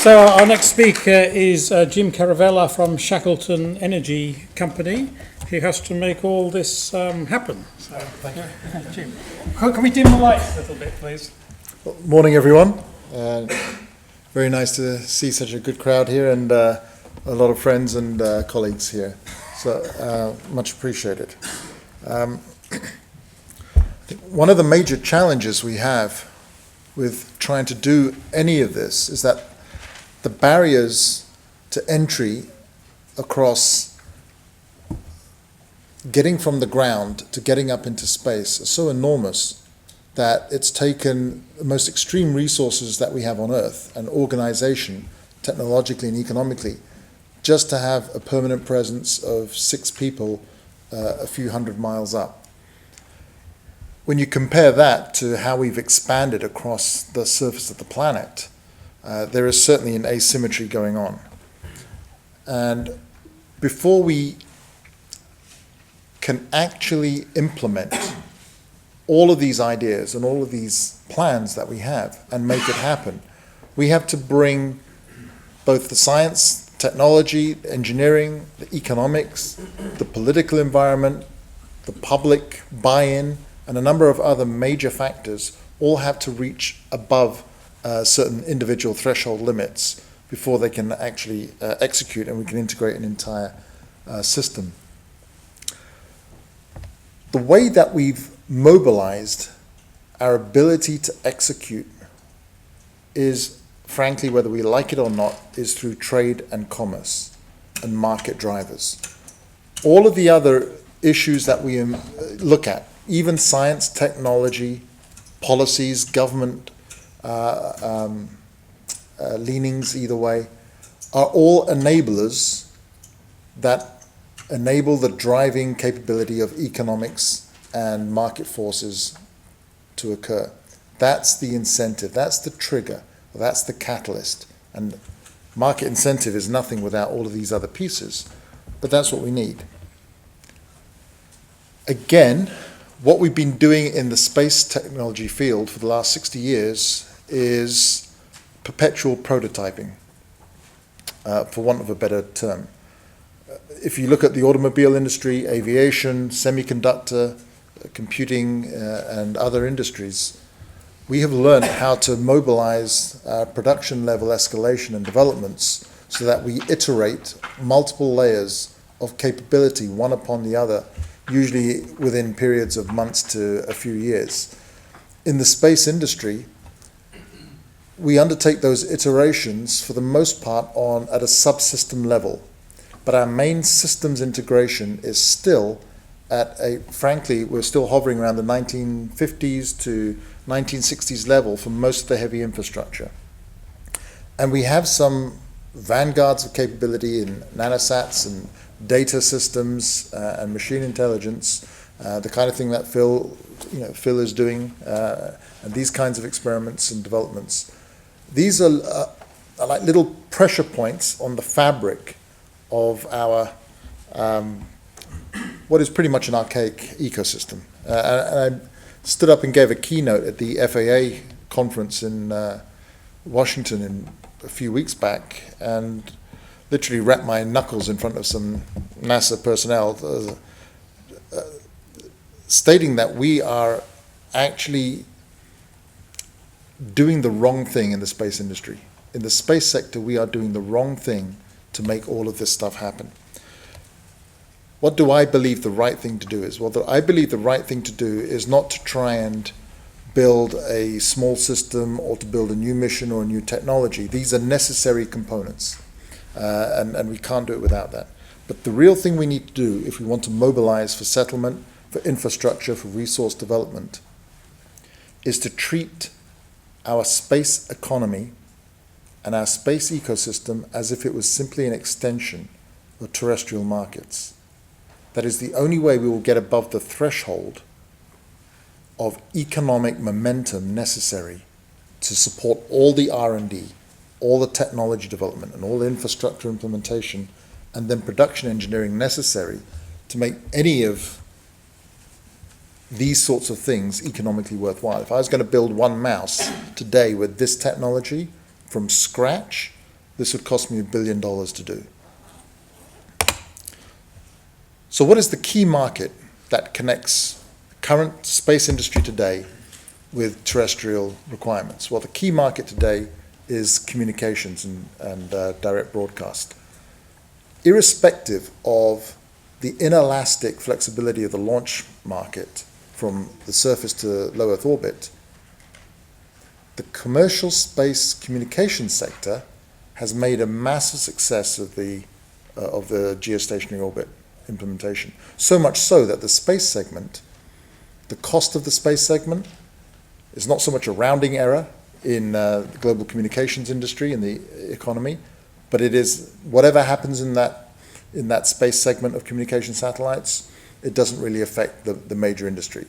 So our next speaker is Jim Keravala from Shackleton Energy Company. He has to make all this happen. So, thank you. Jim, can we dim the lights a little bit, please? Well, morning, everyone. Very nice to see such a good crowd here and a lot of friends and colleagues here. So much appreciated. I think one of the major challenges we have with trying to do any of this is that the barriers to entry across getting from the ground to getting up into space are so enormous that it's taken the most extreme resources that we have on Earth and organization, technologically and economically, just to have a permanent presence of 6 people a few hundred miles up. When you compare that to how we've expanded across the surface of the planet, there is certainly an asymmetry going on. And before we can actually implement all of these ideas and all of these plans that we have and make it happen, we have to bring both the science, technology, engineering, the economics, the political environment, the public buy-in, and a number of other major factors all have to reach above certain individual threshold limits before they can actually execute and we can integrate an entire system. The way that we've mobilized our ability to execute is, frankly, whether we like it or not, is through trade and commerce and market drivers. All of the other issues that we look at, even science, technology, policies, government leanings either way, are all enablers that enable the driving capability of economics and market forces to occur. That's the incentive, that's the trigger, that's the catalyst. And market incentive is nothing without all of these other pieces, but that's what we need. Again, what we've been doing in the space technology field for the last 60 years is perpetual prototyping, for want of a better term. If you look at the automobile industry, aviation, semiconductor, computing, and other industries, we have learned how to mobilize production level escalation and developments so that we iterate multiple layers of capability, one upon the other, usually within periods of months to a few years. In the space industry, we undertake those iterations for the most part at a subsystem level. But our main systems integration is still frankly, we're still hovering around the 1950s to 1960s level for most of the heavy infrastructure. And we have some vanguards of capability in nanosats and data systems and machine intelligence, the kind of thing that Phil is doing, and these kinds of experiments and developments. These are like little pressure points on the fabric of our what is pretty much an archaic ecosystem. And I stood up and gave a keynote at the FAA conference in Washington a few weeks back, and literally wrapped my knuckles in front of some NASA personnel, stating that we are actually doing the wrong thing in the space industry. In the space sector, we are doing the wrong thing to make all of this stuff happen. What do I believe the right thing to do is? Well, I believe the right thing to do is not to try and build a small system or to build a new mission or a new technology. These are necessary components, and we can't do it without that. But the real thing we need to do if we want to mobilize for settlement, for infrastructure, for resource development, is to treat our space economy and our space ecosystem as if it was simply an extension of terrestrial markets. That is the only way we will get above the threshold of economic momentum necessary to support all the R&D, all the technology development, and all the infrastructure implementation, and then production engineering necessary to make any of these sorts of things economically worthwhile. If I was going to build one mouse today with this technology from scratch, This would cost me $1 billion to do. So what is the key market that connects current space industry today with terrestrial requirements? Well, the key market today is communications and direct broadcast. Irrespective of the inelastic flexibility of the launch market from the surface to low Earth orbit, the commercial space communication sector has made a massive success of the geostationary orbit implementation. So much so that the space segment, the cost of the space segment, is not so much a rounding error in the global communications industry, in the economy, but it is whatever happens in that space segment of communication satellites, it doesn't really affect the major industry.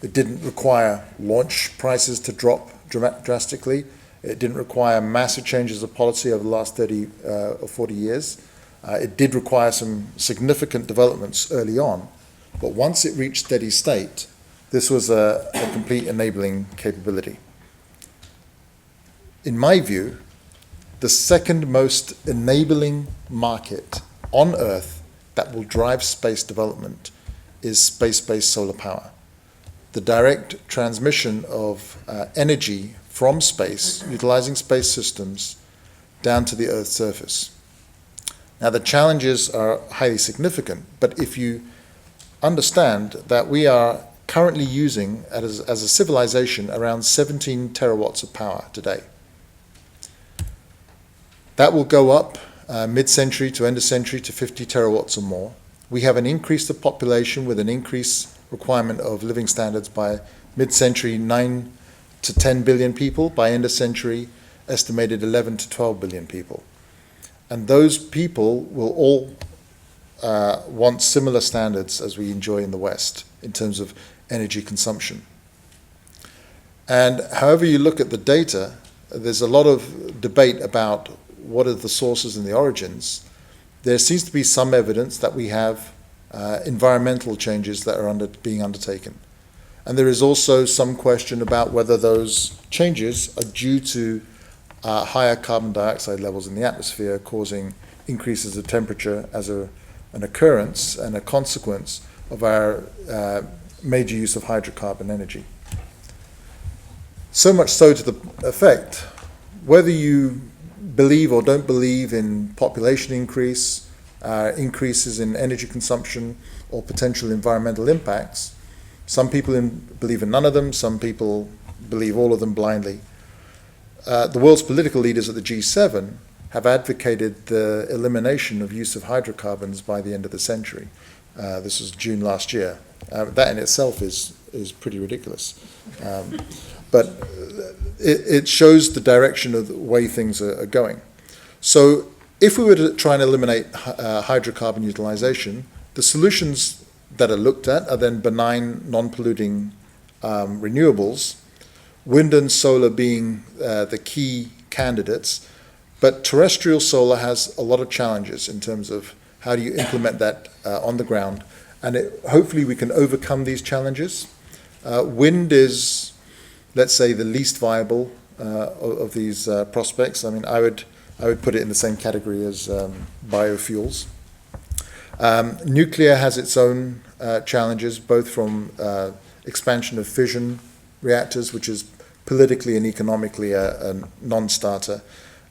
It didn't require launch prices to drop drastically. It didn't require massive changes of policy over the last 30 or 40 years. It did require some significant developments early on, but once it reached steady state, this was a complete enabling capability. In my view, the second most enabling market on Earth that will drive space development is space-based solar power. The direct transmission of energy from space, utilizing space systems, down to the Earth's surface. Now, the challenges are highly significant, but if you understand that we are currently using, as a civilization, around 17 terawatts of power today. That will go up mid-century to end of century to 50 terawatts or more. We have an increase of population with an increased requirement of living standards by mid-century 9 to 10 billion people, by end of century estimated 11 to 12 billion people. And those people will all want similar standards as we enjoy in the West in terms of energy consumption. And however you look at the data, there's a lot of debate about what are the sources and the origins. There seems to be some evidence that we have environmental changes that are being undertaken. And there is also some question about whether those changes are due to higher carbon dioxide levels in the atmosphere causing increases of temperature as an occurrence and a consequence of our major use of hydrocarbon energy. So much so to the effect, whether you believe or don't believe in population increase, increases in energy consumption, or potential environmental impacts, some people believe in none of them, some people believe all of them blindly. The world's political leaders at the G7 have advocated the elimination of use of hydrocarbons by the end of the century. This was June last year. That in itself is pretty ridiculous. But it shows the direction of the way things are going. So if we were to try and eliminate hydrocarbon utilization, the solutions that are looked at are then benign, non-polluting renewables, wind and solar being the key candidates. But terrestrial solar has a lot of challenges in terms of how do you implement that on the ground. And hopefully we can overcome these challenges. Wind is, let's say, the least viable of these prospects. I mean, I would put it in the same category as biofuels. Nuclear has its own challenges, both from expansion of fission reactors, which is politically and economically a non-starter,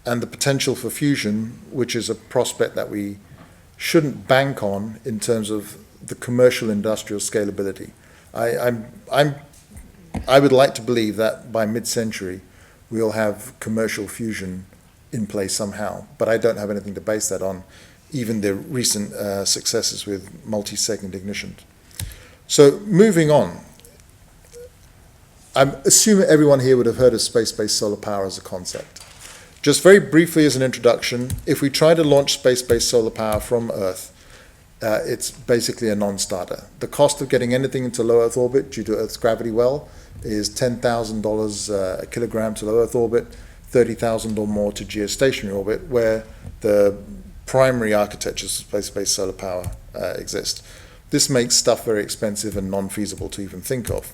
and the potential for fusion, which is a prospect that we shouldn't bank on in terms of the commercial industrial scalability. I would like to believe that by mid-century we'll have commercial fusion in place somehow, but I don't have anything to base that on, even the recent successes with multi-segment ignition. So moving on, I'm assuming everyone here would have heard of space-based solar power as a concept. Just very briefly as an introduction, if we try to launch space-based solar power from Earth, it's basically a non-starter. The cost of getting anything into low Earth orbit due to Earth's gravity well is $10,000 a kilogram to low Earth orbit, $30,000 or more to geostationary orbit, where the primary architectures of space-based solar power exist. This makes stuff very expensive and non-feasible to even think of.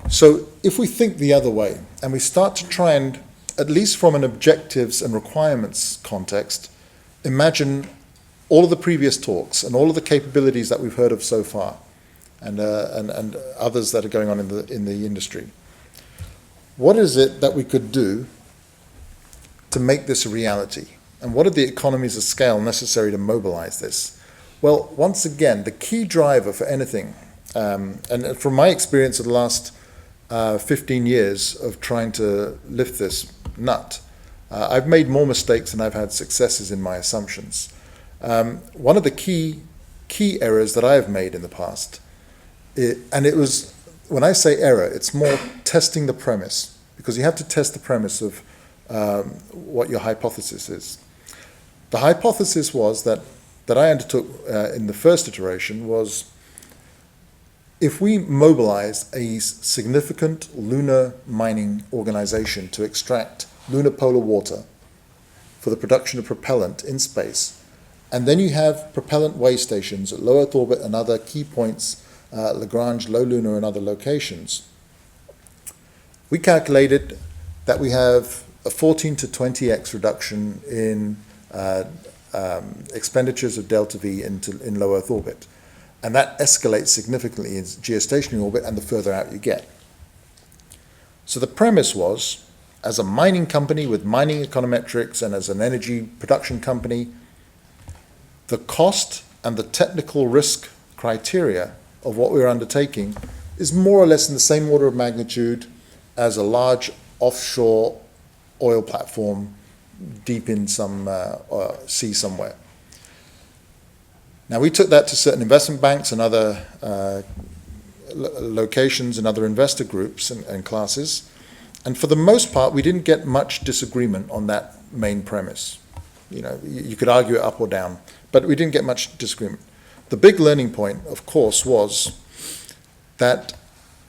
So if we think the other way, and we start to try and at least from an objectives and requirements context, imagine all of the previous talks and all of the capabilities that we've heard of so far, and others that are going on in the industry. What is it that we could do to make this a reality? And what are the economies of scale necessary to mobilize this? Well, once again, the key driver for anything, and from my experience of the last 15 years of trying to lift this nut, I've made more mistakes than I've had successes in my assumptions. One of the key errors that I have made in the past, when I say error, it's more testing the premise, because you have to test the premise of what your hypothesis is. The hypothesis was that I undertook in the first iteration was, if we mobilize a significant lunar mining organization to extract lunar polar water for the production of propellant in space, and then you have propellant way stations at low Earth orbit and other key points, Lagrange, low lunar, and other locations, we calculated that we have a 14 to 20x reduction in expenditures of delta V in low Earth orbit. And that escalates significantly in geostationary orbit and the further out you get. So the premise was, as a mining company with mining econometrics and as an energy production company, the cost and the technical risk criteria of what we're undertaking is more or less in the same order of magnitude as a large offshore oil platform deep in some sea somewhere. Now, we took that to certain investment banks and other locations and other investor groups and classes, and for the most part, we didn't get much disagreement on that main premise. You know, you could argue it up or down, but we didn't get much disagreement. The big learning point, of course, was that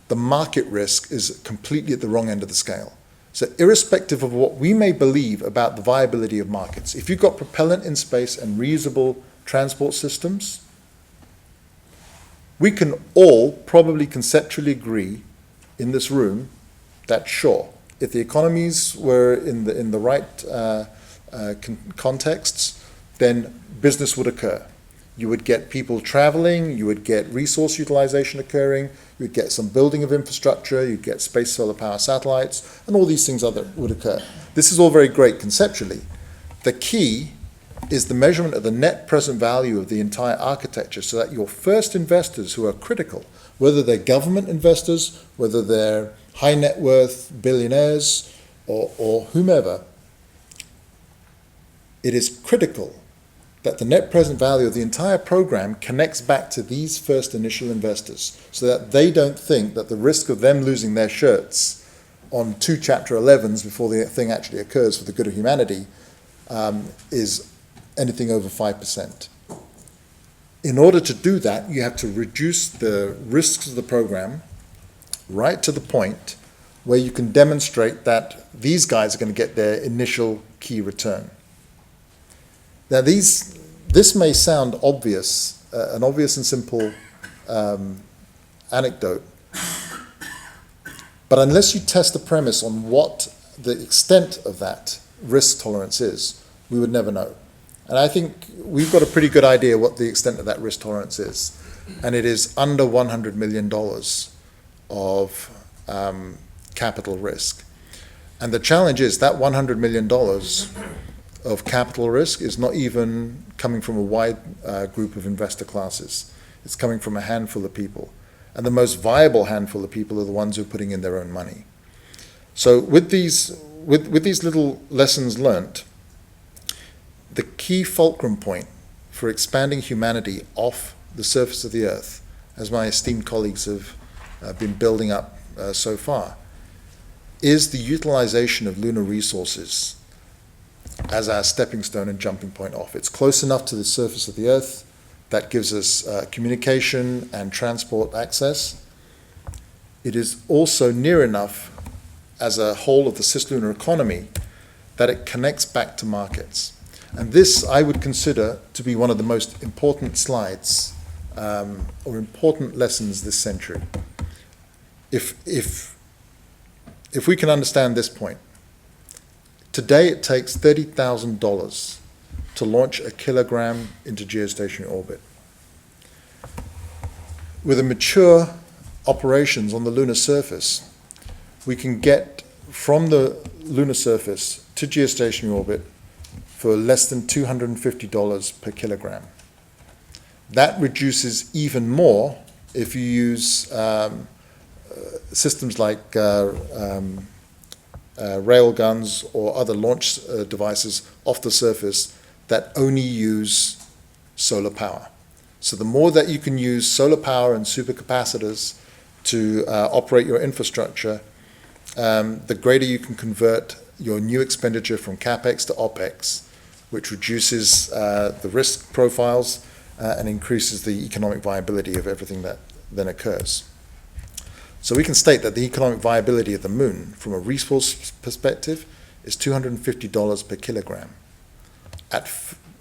the market risk is completely at the wrong end of the scale. So irrespective of what we may believe about the viability of markets, if you've got propellant in space and reusable transport systems, we can all probably conceptually agree in this room that sure, if the economies were in the right contexts, then business would occur. You would get people traveling, you would get resource utilization occurring, you would get some building of infrastructure, you'd get space solar power satellites, and all these things would occur. This is all very great conceptually. The key is the measurement of the net present value of the entire architecture, so that your first investors who are critical, whether they're government investors, whether they're high net worth billionaires or whomever, it is critical that the net present value of the entire program connects back to these first initial investors, so that they don't think that the risk of them losing their shirts on 2 Chapter 11s before the thing actually occurs for the good of humanity is anything over 5%. In order to do that, you have to reduce the risks of the program right to the point where you can demonstrate that these guys are going to get their initial key return. Now, this may sound obvious, an obvious and simple anecdote, but unless you test the premise on what the extent of that risk tolerance is, we would never know. And I think we've got a pretty good idea what the extent of that risk tolerance is, and it is under $100 million of capital risk. And the challenge is that $100 million of capital risk is not even coming from a wide group of investor classes. It's coming from a handful of people. And the most viable handful of people are the ones who are putting in their own money. So with these little lessons learnt, the key fulcrum point for expanding humanity off the surface of the Earth, as my esteemed colleagues have been building up so far, is the utilization of lunar resources as our stepping stone and jumping point off. It's close enough to the surface of the Earth that gives us communication and transport access. It is also near enough as a whole of the cislunar economy that it connects back to markets. And this I would consider to be one of the most important slides or important lessons this century. If we can understand this point, Today it takes $30,000 to launch a kilogram into geostationary orbit. With a mature operations on the lunar surface, we can get from the lunar surface to geostationary orbit for less than $250 per kilogram. That reduces even more if you use systems like rail guns or other launch devices off the surface that only use solar power. So the more that you can use solar power and supercapacitors to operate your infrastructure, the greater you can convert your new expenditure from CapEx to OpEx, which reduces the risk profiles and increases the economic viability of everything that then occurs. So we can state that the economic viability of the moon from a resource perspective is $250 per kilogram at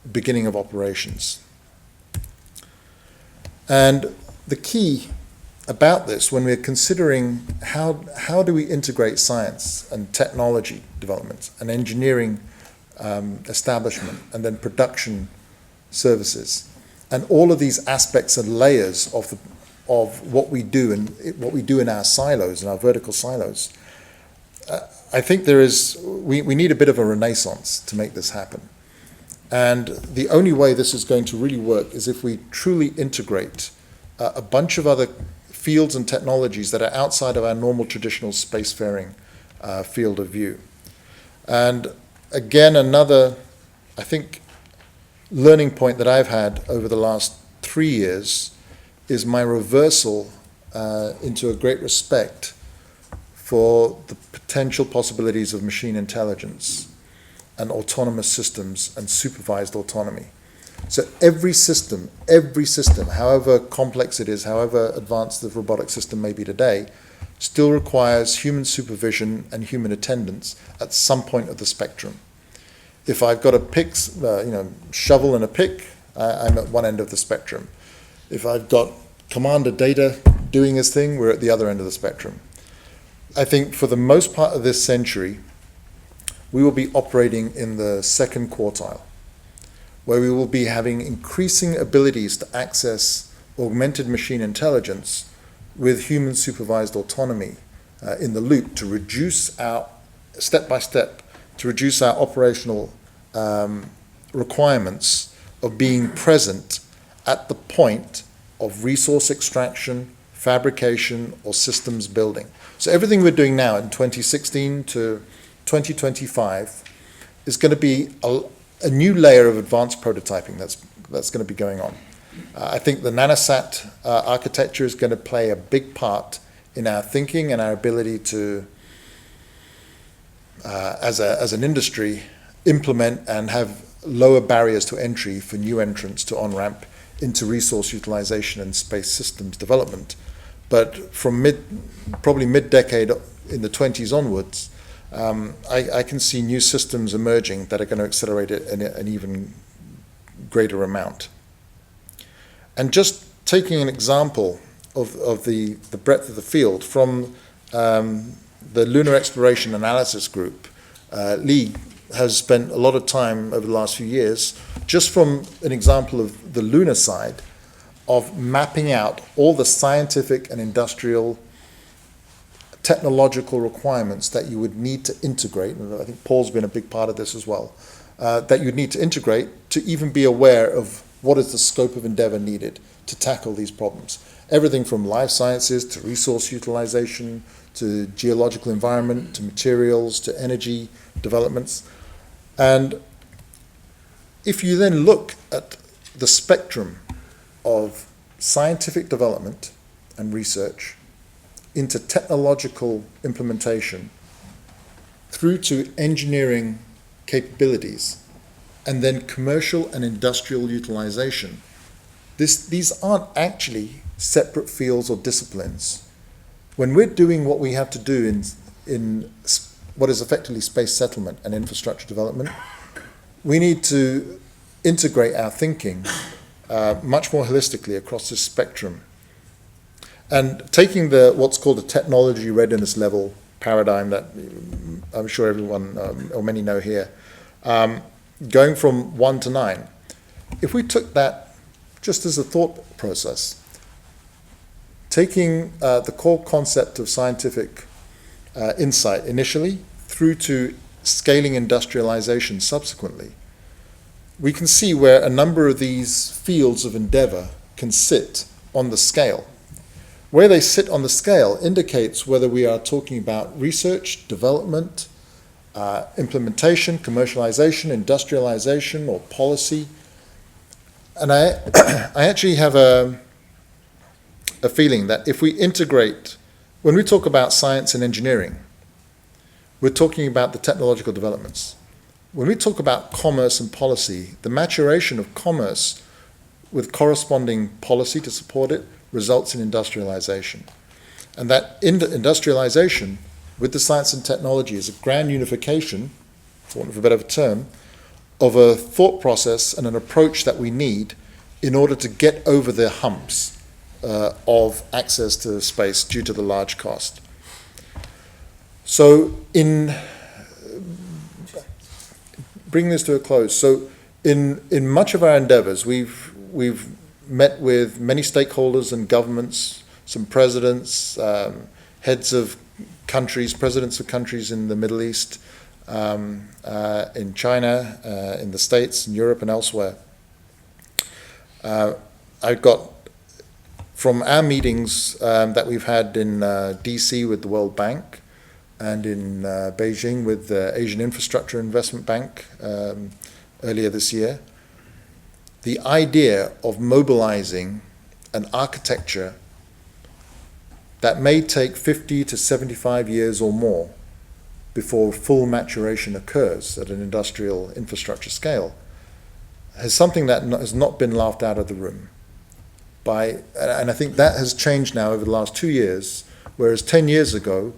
beginning of operations. And the key about this, when we're considering how do we integrate science and technology development and engineering establishment and then production services, and all of these aspects and layers of what we do and what we do in our silos, in our vertical silos, I think we need a bit of a renaissance to make this happen. And the only way this is going to really work is if we truly integrate a bunch of other fields and technologies that are outside of our normal traditional spacefaring field of view. And again, another, I think, learning point that I've had over the last 3 years is my reversal into a great respect for the potential possibilities of machine intelligence and autonomous systems and supervised autonomy. So every system, however complex it is, however advanced the robotic system may be today, still requires human supervision and human attendance at some point of the spectrum. If I've got a pick, shovel and a pick, I'm at one end of the spectrum. If I've got Commander Data doing his thing, we're at the other end of the spectrum. I think for the most part of this century, we will be operating in the second quartile, where we will be having increasing abilities to access augmented machine intelligence with human supervised autonomy in the loop to reduce our, step by step, to reduce our operational requirements of being present at the point of resource extraction, fabrication, or systems building. So everything we're doing now in 2016 to 2025 is going to be a new layer of advanced prototyping that's going to be going on. I think the nanosat architecture is going to play a big part in our thinking and our ability to, as an industry, implement and have lower barriers to entry for new entrants to on-ramp into resource utilization and space systems development. But from probably mid-decade in the 20s onwards, I can see new systems emerging that are going to accelerate it in an even greater amount. And just taking an example of the breadth of the field from the Lunar Exploration Analysis Group, Lee has spent a lot of time over the last few years, just from an example of the lunar side, of mapping out all the scientific and industrial technological requirements that you would need to integrate, and I think Paul's been a big part of this as well, that you'd need to integrate to even be aware of what is the scope of endeavor needed to tackle these problems. Everything from life sciences to resource utilization, to geological environment, to materials, to energy developments. And if you then look at the spectrum of scientific development and research into technological implementation through to engineering capabilities and then commercial and industrial utilization, these aren't actually separate fields or disciplines. When we're doing what we have to do in what is effectively space settlement and infrastructure development, we need to integrate our thinking much more holistically across this spectrum. And taking what's called a technology readiness level paradigm that I'm sure everyone or many know here, going from 1 to 9. If we took that just as a thought process, taking the core concept of scientific insight initially through to scaling industrialization subsequently, we can see where a number of these fields of endeavor can sit on the scale. Where they sit on the scale indicates whether we are talking about research, development, implementation, commercialization, industrialization, or policy. And I actually have a feeling that if we integrate, when we talk about science and engineering, we're talking about the technological developments. When we talk about commerce and policy, the maturation of commerce with corresponding policy to support it results in industrialization. And that industrialization with the science and technology is a grand unification, for want of a better term, of a thought process and an approach that we need in order to get over the humps of access to space due to the large cost. So in bringing this to a close, so in much of our endeavors, we've met with many stakeholders and governments, some presidents, heads of countries, presidents of countries in the Middle East, in China, in the States, in Europe and elsewhere. I've got, from our meetings that we've had in DC with the World Bank and in Beijing with the Asian Infrastructure Investment Bank earlier this year, the idea of mobilizing an architecture that may take 50 to 75 years or more before full maturation occurs at an industrial infrastructure scale is something that has not been laughed out of the room. And I think that has changed now over the last 2 years, whereas 10 years ago,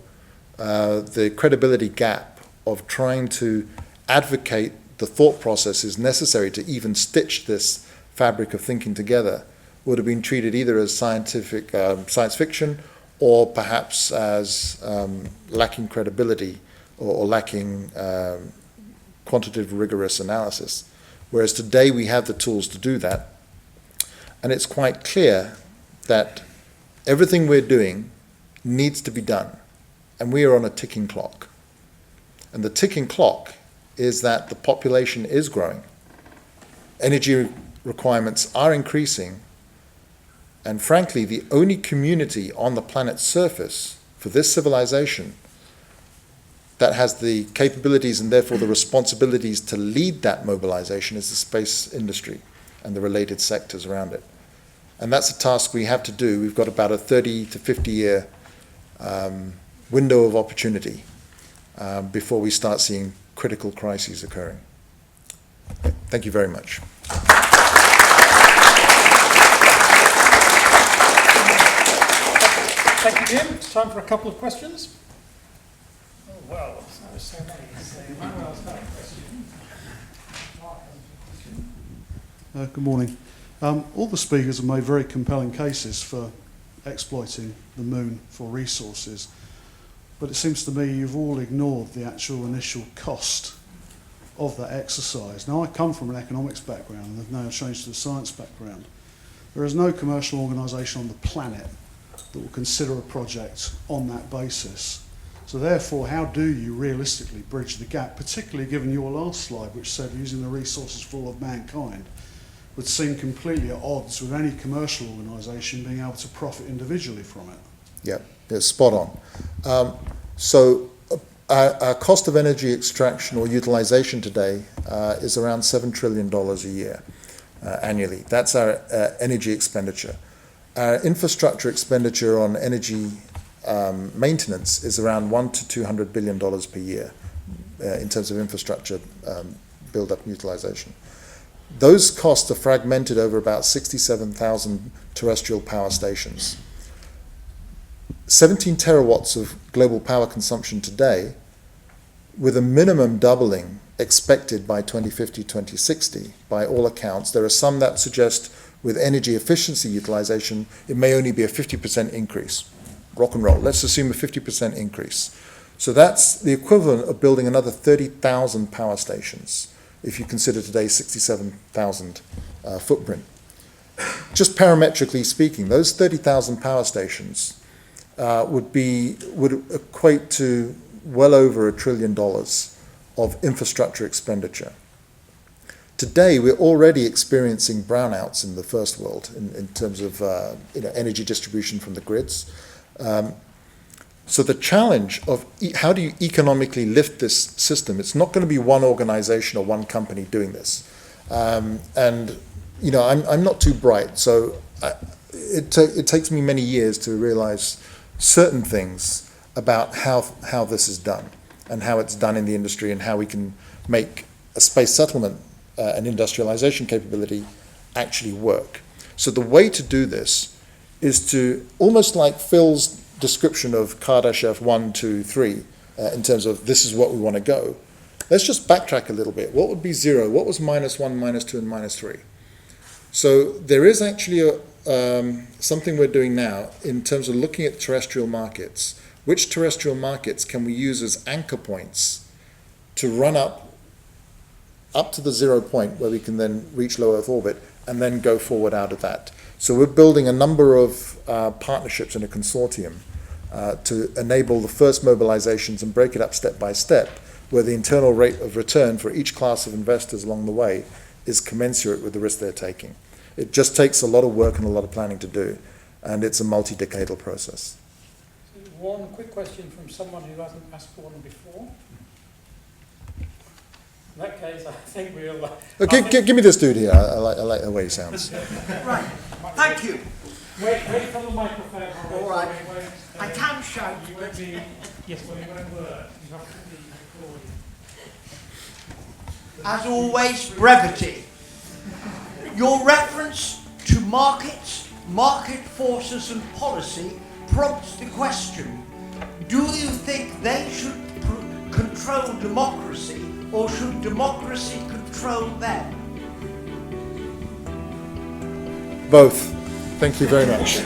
the credibility gap of trying to advocate the thought processes necessary to even stitch this fabric of thinking together would have been treated either as science fiction or perhaps as lacking credibility or lacking quantitative rigorous analysis. Whereas today we have the tools to do that, and it's quite clear that everything we're doing needs to be done, and we are on a ticking clock. And the ticking clock is that the population is growing, energy requirements are increasing, and frankly, the only community on the planet's surface for this civilization that has the capabilities and therefore the responsibilities to lead that mobilization is the space industry and the related sectors around it. And that's a task we have to do. We've got about a 30 to 50 year window of opportunity before we start seeing critical crises occurring. Thank you very much. Thank you, Jim. It's time for a couple of questions. Oh, wow. That was so many. Manuel's got a question. Good morning. All the speakers have made very compelling cases for exploiting the moon for resources, but it seems to me you've all ignored the actual initial cost of that exercise. Now, I come from an economics background and have now changed to a science background. There is no commercial organisation on the planet that will consider a project on that basis. So therefore, how do you realistically bridge the gap, particularly given your last slide, which said using the resources for all of mankind would seem completely at odds with any commercial organisation being able to profit individually from it? Yeah, it's spot on. So our cost of energy extraction or utilization today is around $7 trillion a year annually. That's our energy expenditure. Our infrastructure expenditure on energy maintenance is around $100 to $200 billion per year in terms of infrastructure build-up and utilization. Those costs are fragmented over about 67,000 terrestrial power stations. 17 terawatts of global power consumption today, with a minimum doubling expected by 2050, 2060, by all accounts. There are some that suggest with energy efficiency utilization, it may only be a 50% increase. Rock and roll. Let's assume a 50% increase. So that's the equivalent of building another 30,000 power stations, if you consider today's 67,000 footprint. Just parametrically speaking, those 30,000 power stations would equate to well over $1 trillion of infrastructure expenditure. Today, we're already experiencing brownouts in the first world in terms of energy distribution from the grids. So the challenge of how do you economically lift this system? It's not going to be one organization or one company doing this. I'm not too bright, so it takes me many years to realize certain things about how this is done and how it's done in the industry and how we can make a space settlement and industrialization capability actually work. So the way to do this is to, almost like Phil's description of Kardashev 1, 2, 3, in terms of this is what we want to go, let's just backtrack a little bit. What would be 0? What was -1, -2, and -3? So there is actually something we're doing now in terms of looking at terrestrial markets. Which terrestrial markets can we use as anchor points to run up to the 0 point where we can then reach low Earth orbit and then go forward out of that. So we're building a number of partnerships in a consortium to enable the first mobilizations and break it up step by step, where the internal rate of return for each class of investors along the way is commensurate with the risk they're taking. It just takes a lot of work and a lot of planning to do, and it's a multi-decadal process. One quick question from someone who hasn't asked one before. In that case, I think we'll... Give me this dude here. I like the way he sounds. Right. Thank you. Wait for the microphone. All right. I can shout. You won't be... Yes, well, it won't work. You have to be recorded. As always, brevity. Your reference to markets, market forces and policy prompts the question, do you think they should control democracy or should democracy control them? Both. Thank you very much.